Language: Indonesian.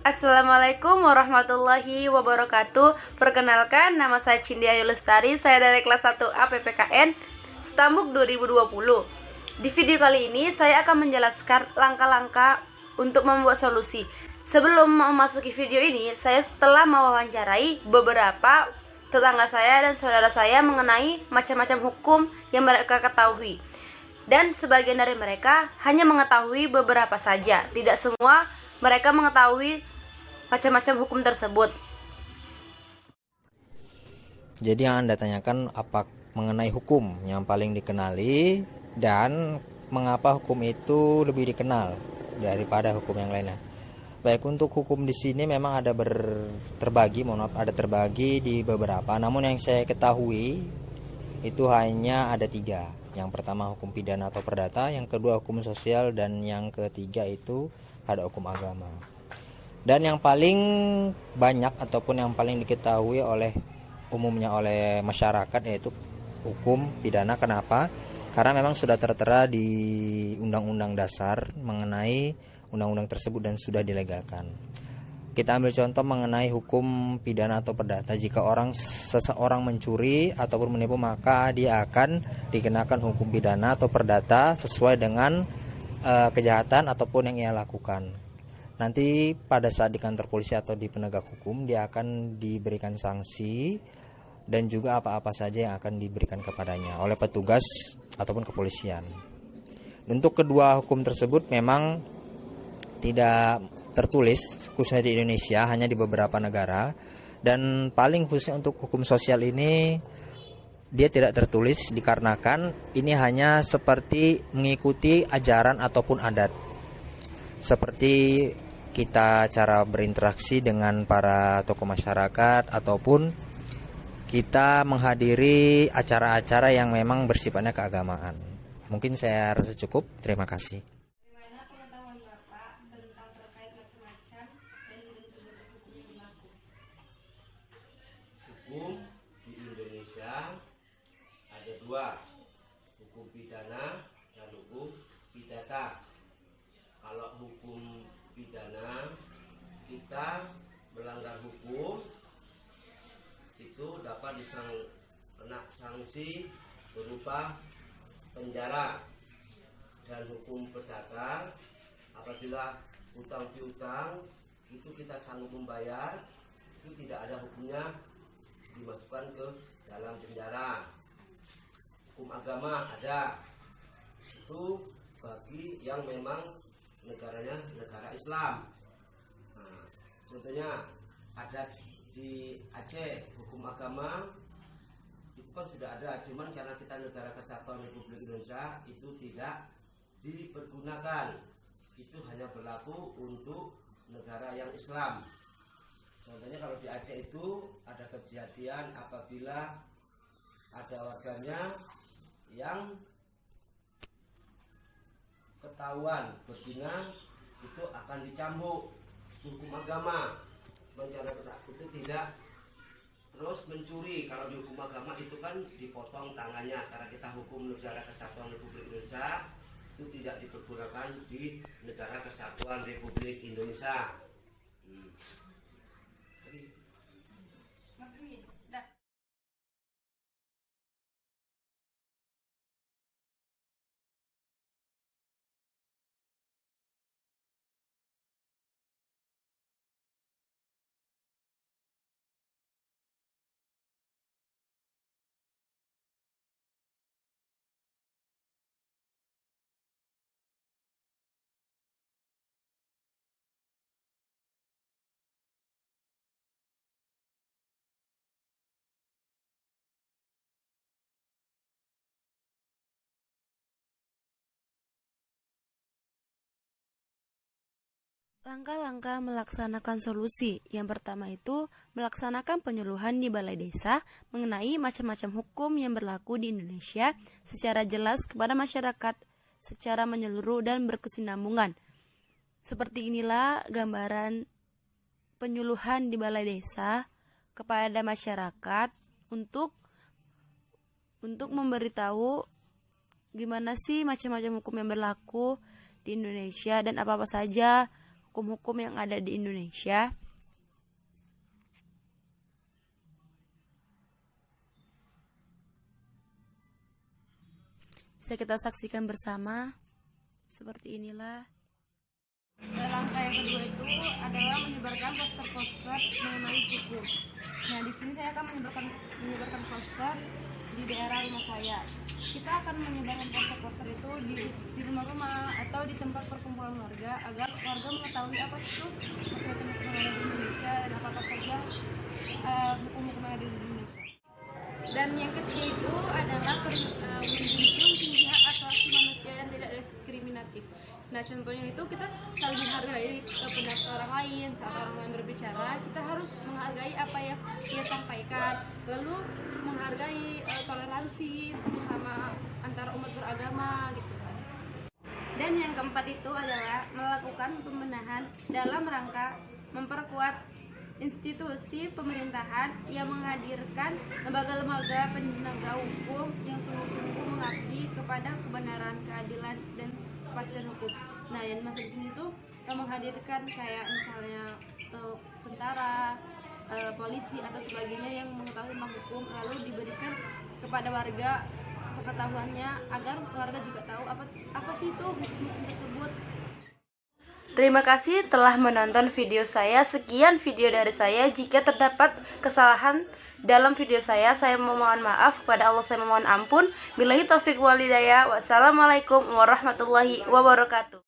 Assalamualaikum warahmatullahi wabarakatuh. Perkenalkan, nama saya Cindy Ayu Lestari. Saya dari kelas 1A PPKN Stambuk 2020. Di video kali ini saya akan menjelaskan langkah-langkah untuk membuat solusi. Sebelum memasuki video ini, saya telah mewawancarai beberapa tetangga saya dan saudara saya mengenai macam-macam hukum yang mereka ketahui. Dan sebagian dari mereka hanya mengetahui beberapa saja. Tidak semua mereka mengetahui macam-macam hukum tersebut. Jadi yang Anda tanyakan apa mengenai hukum yang paling dikenali dan mengapa hukum itu lebih dikenal daripada hukum yang lainnya. Baik, untuk hukum di sini memang ada terbagi di beberapa. Namun yang saya ketahui itu hanya ada 3. Yang pertama hukum pidana atau perdata, yang kedua hukum sosial, dan yang ketiga itu ada hukum agama. Dan yang paling banyak ataupun yang paling diketahui umumnya oleh masyarakat yaitu hukum pidana. Kenapa? Karena memang sudah tertera di Undang-Undang Dasar mengenai undang-undang tersebut dan sudah dilegalkan. Kita ambil contoh mengenai hukum pidana atau perdata. Jika seseorang mencuri ataupun menipu, maka dia akan dikenakan hukum pidana atau perdata sesuai dengan kejahatan ataupun yang ia lakukan. Nanti pada saat di kantor polisi atau di penegak hukum, dia akan diberikan sanksi dan juga apa-apa saja yang akan diberikan kepadanya oleh petugas ataupun kepolisian. Untuk kedua hukum tersebut memang tidak tertulis khususnya di Indonesia, hanya di beberapa negara. Dan paling khususnya untuk hukum sosial ini dia tidak tertulis dikarenakan ini hanya seperti mengikuti ajaran ataupun adat. Seperti kita cara berinteraksi dengan para tokoh masyarakat ataupun kita menghadiri acara-acara yang memang bersifatnya keagamaan. Mungkin saya rasa cukup. Terima kasih. Bagaimana pengetahuan Bapak tentang terkait macam-macam dan bentuk-bentuk hukum yang berlaku? Hukum di Indonesia ada 2, hukum pidana dan hukum pidata. Kalau hukum pidana, kita melanggar hukum itu dapat kena sanksi berupa penjara. Dan hukum perdata, apabila hutang piutang itu kita sanggup membayar, itu tidak ada hukumnya dimasukkan ke dalam penjara. Hukum agama ada, itu bagi yang memang negaranya negara Islam. Nah, contohnya ada di Aceh hukum agama itu kan sudah ada, cuman karena kita negara kesatuan Republik Indonesia itu tidak dipergunakan. Itu hanya berlaku untuk negara yang Islam. Contohnya kalau di Aceh itu ada kejadian apabila ada warganya yang ketahuan berzina, itu akan dicambuk. Hukum agama mencari itu tidak. Terus mencuri, kalau di hukum agama itu kan dipotong tangannya. Karena kita hukum negara kesatuan Republik Indonesia, itu tidak dipergunakan di negara kesatuan Republik Indonesia. Langkah-langkah melaksanakan solusi. Yang pertama itu melaksanakan penyuluhan di balai desa mengenai macam-macam hukum yang berlaku di Indonesia secara jelas kepada masyarakat secara menyeluruh dan berkesinambungan. Seperti inilah gambaran penyuluhan di balai desa kepada masyarakat untuk memberitahu gimana sih macam-macam hukum yang berlaku di Indonesia dan apa-apa saja hukum-hukum yang ada di Indonesia. Bisa kita saksikan bersama. Seperti inilah. Langkah yang kedua itu adalah menyebarkan poster-poster mengenai hukum. Nah, di sini saya akan menyebarkan poster di daerah rumah saya. Kita akan menyebarkan poster-poster itu di rumah-rumah atau di tempat perkumpulan warga agar warga mengetahui apa itu hukum-hukum yang ada di Indonesia dan apa saja hukum-hukum yang ada di Indonesia. Dan yang ketiga itu adalah menjunjung tinggi hak asasi manusia dan tidak diskriminatif. Nah, contohnya itu kita saling menghargai pendapat orang lain. Saat orang lain berbicara, kita harus menghargai apa yang dia sampaikan, lalu menghargai toleransi sesama antara umat beragama gitu kan. Dan yang keempat itu adalah melakukan pembenahan dalam rangka memperkuat institusi pemerintahan yang menghadirkan lembaga-lembaga penegak hukum yang sungguh-sungguh mengabdi kepada kebenaran, keadilan, dan kepastian hukum. Nah, yang maksud ini tuh menghadirkan kayak misalnya tentara, polisi atau sebagainya yang mengetahui tentang hukum, lalu diberikan kepada warga pengetahuannya agar warga juga tahu apa sih itu hukum tersebut. Terima kasih telah menonton video saya. Sekian video dari saya. Jika terdapat kesalahan dalam video saya memohon maaf. Kepada Allah saya memohon ampun. Billahi taufik walhidayah. Wassalamualaikum warahmatullahi wabarakatuh.